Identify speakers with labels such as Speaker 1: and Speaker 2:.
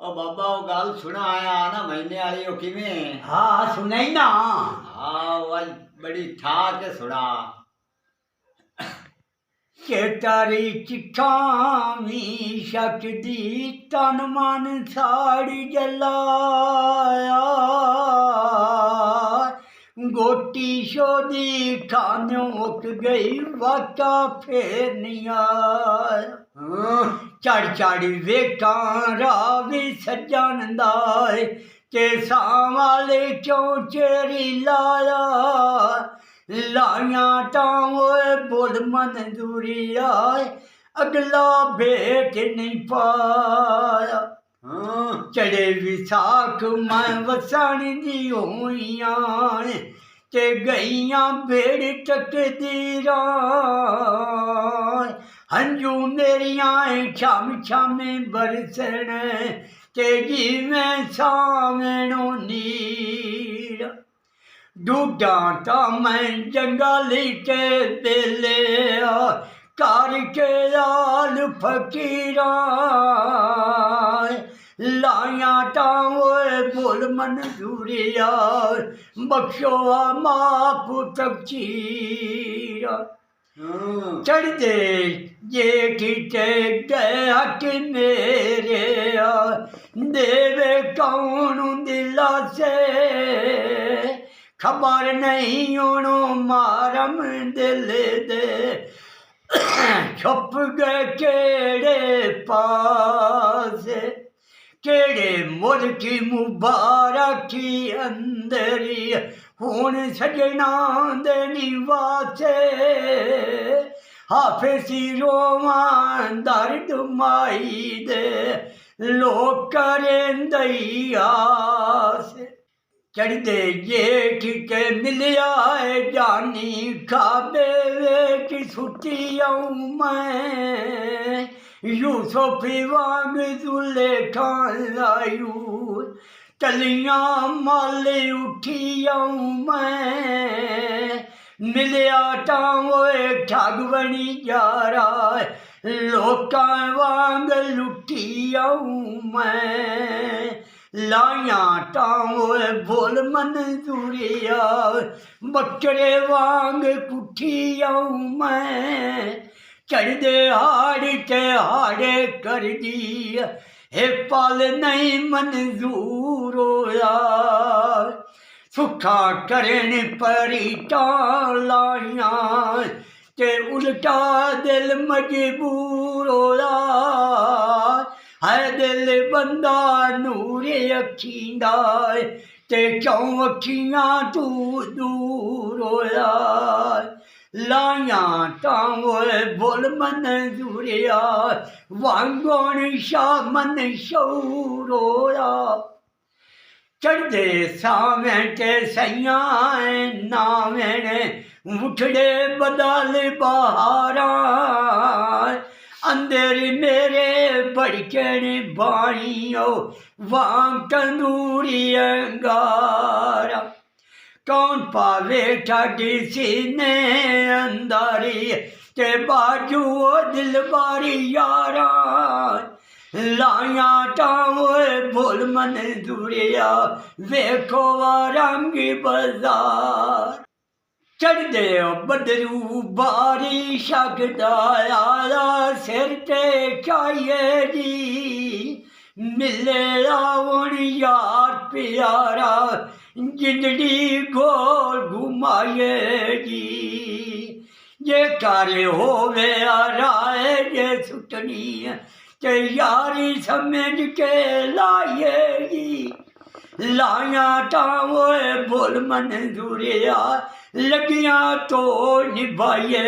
Speaker 1: ओ बाबा वो गल सुना आया ना महीने वाली वो किवें।
Speaker 2: हाँ सुनाई ना।
Speaker 1: हाँ वो अज बड़ी ठा के सुना।
Speaker 2: के तारी चिठावी शकदी तन मन साड़ी जलाया गोटी शोदी खाने उठ गई वाटा फेर नहीं आया चढ़ चढ़ वेखा रावी सज्जन दाए ते सावाले क्यों चेरी लाया लाया टावे बोल मंजूरी आए अगला भेट नहीं पाया चढ़े विसाख मैं वसन दी होइयां ते गईयां भेड़ टकदीरां हंजू मेरियां छम छम बरसण ते जिवें सावणो नीर डूडा तो मैं जंगली के बेले करके आल फकीरा लाया टावे बोल मंजूरिया बख्शो माप तकचीरा चढ़ दे जेठ ते गए हक मेरे देवे कौन दिला से खबर नहीं उनो मारम दिल दे छुप गए केड़े पास केड़े मुल्की मुबारकी अंदरी हुन सजना दे निवासे हाफिसी रोवां दर्द माई दे लोग करें दयास चढ़दे जेठ के मिलिया है जानी खाबे वेच सुती आऊं मैं यूसुफी वांग दुले खान लायू तलियां माले उठी आऊं मैं मिलिया टावे ठग बनी जा रहा लोकां वांग लुटी आऊं मैं लाया टावे बोल मंजूरिया बकरे वांग कुठी आऊं मैं चढ़दे हाड़ के हाड़े कर दी हे पल नहीं मंजूर होया सुखा करने परी टालाइया ते उल्टा दिल मजबूर होया है दिल बंदा नूरे अखींदा ते क्यों अखियां तू दूर होया लाया टावे बोल मंजूरिया वांगोन शाह मन शौर होया चढ़दे सावें ते सैयां नावें उठड़े बदल बहारा अंदर मेरे बड़कन बाणियों वां तंदूरी अंगारा कौन पावे ठाडी सीने अंदारी ते बाजू दिल बारी यारा लाया टावे बोल मंजूरिया वेखो रंग बाजार चढ़दे बदरू बारी शकदा आया सिर ते चाहिए जी मिले आवन यार प्यारा जिंदड़ी गोल घुमाए जी जे कार्य होवे राय जे सुटनी ते यारी समझ के लाएगी लाया टावे बोल मंजूरिया लगियां तो निभाए